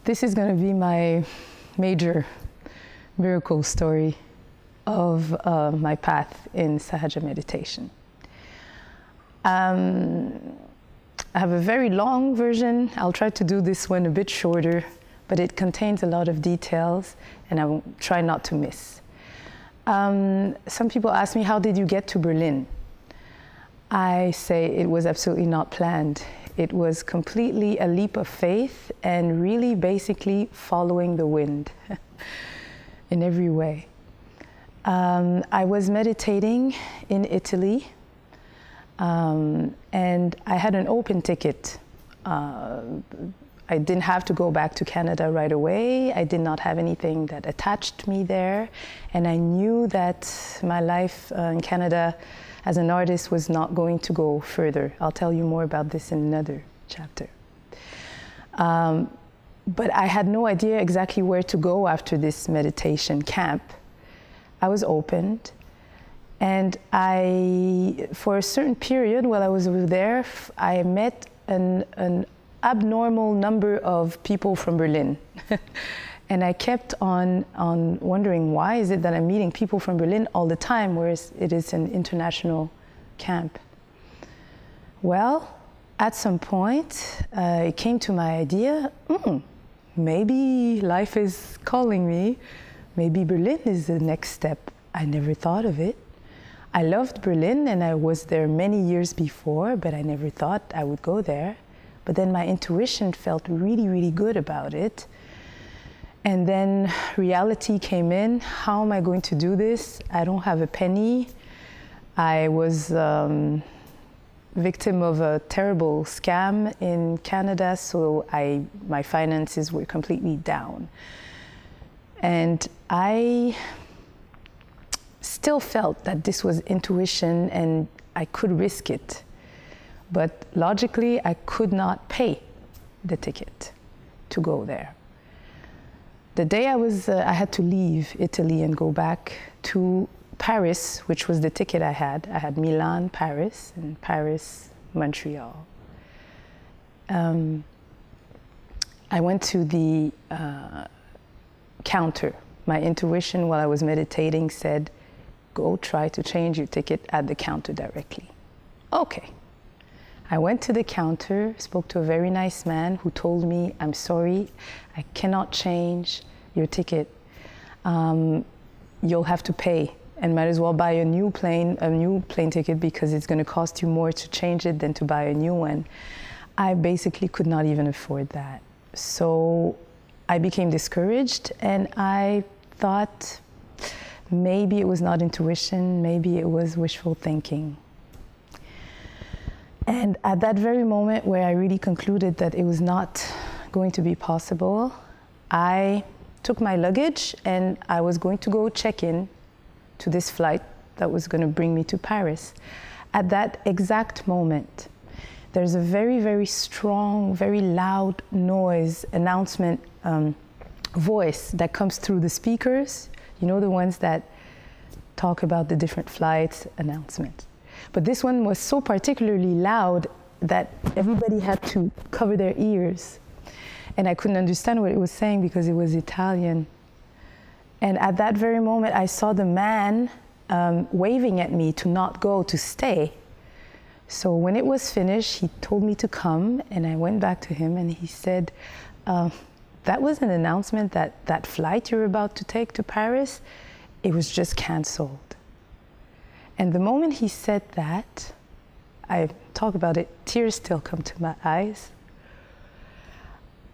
This is going to be my major miracle story of my path in Sahaja meditation. I have a very long version. I'll try to do this one a bit shorter, but it contains a lot of details, and I will try not to miss. Some people ask me, how did you get to Berlin? I say it was absolutely not planned. It was completely a leap of faith and really basically following the wind in every way. I was meditating in Italy, and I had an open ticket. I didn't have to go back to Canada right away. I did not have anything that attached me there. And I knew that my life in Canada as an artist was not going to go further. I'll tell you more about this in another chapter. But I had no idea exactly where to go after this meditation camp. I was opened, and for a certain period while I was over there, I met an abnormal number of people from Berlin. And I kept on wondering, why is it that I'm meeting people from Berlin all the time, whereas it is an international camp? Well, at some point, it came to my idea, maybe life is calling me. Maybe Berlin is the next step. I never thought of it. I loved Berlin, and I was there many years before, but I never thought I would go there. But then my intuition felt really, really good about it. And then reality came in. How am I going to do this? I don't have a penny. I was victim of a terrible scam in Canada, so my finances were completely down. And I still felt that this was intuition and I could risk it. But logically, I could not pay the ticket to go there. The day I had to leave Italy and go back to Paris, which was the ticket I had. I had Milan, Paris, and Paris, Montreal. I went to the counter. My intuition while I was meditating said, go try to change your ticket at the counter directly. Okay. I went to the counter, spoke to a very nice man who told me, I'm sorry, I cannot change your ticket. You'll have to pay, and might as well buy a new plane ticket, because it's going to cost you more to change it than to buy a new one. I basically could not even afford that. So I became discouraged, and I thought maybe it was not intuition, maybe it was wishful thinking. And at that very moment where I really concluded that it was not going to be possible, I took my luggage and I was going to go check in to this flight that was going to bring me to Paris. At that exact moment, there's a very, very strong, very loud noise, announcement voice that comes through the speakers. You know, the ones that talk about the different flights, announcements. But this one was so particularly loud that everybody had to cover their ears. And I couldn't understand what it was saying because it was Italian. And at that very moment, I saw the man waving at me to not go, to stay. So when it was finished, he told me to come, and I went back to him, and he said, that was an announcement that that flight you're about to take to Paris, it was just canceled. And the moment he said that, I talk about it, tears still come to my eyes.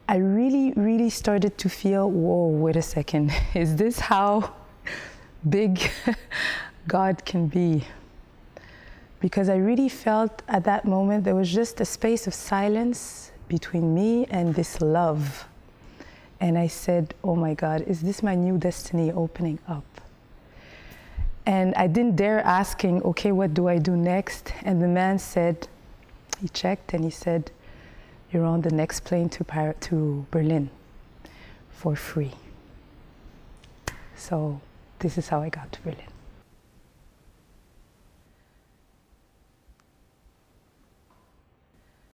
I really, really started to feel, whoa, wait a second, is this how big God can be? Because I really felt at that moment there was just a space of silence between me and this love. And I said, oh my God, is this my new destiny opening up? And I didn't dare asking, okay, what do I do next? And the man said, he checked and he said, you're on the next plane to Berlin for free. So this is how I got to Berlin.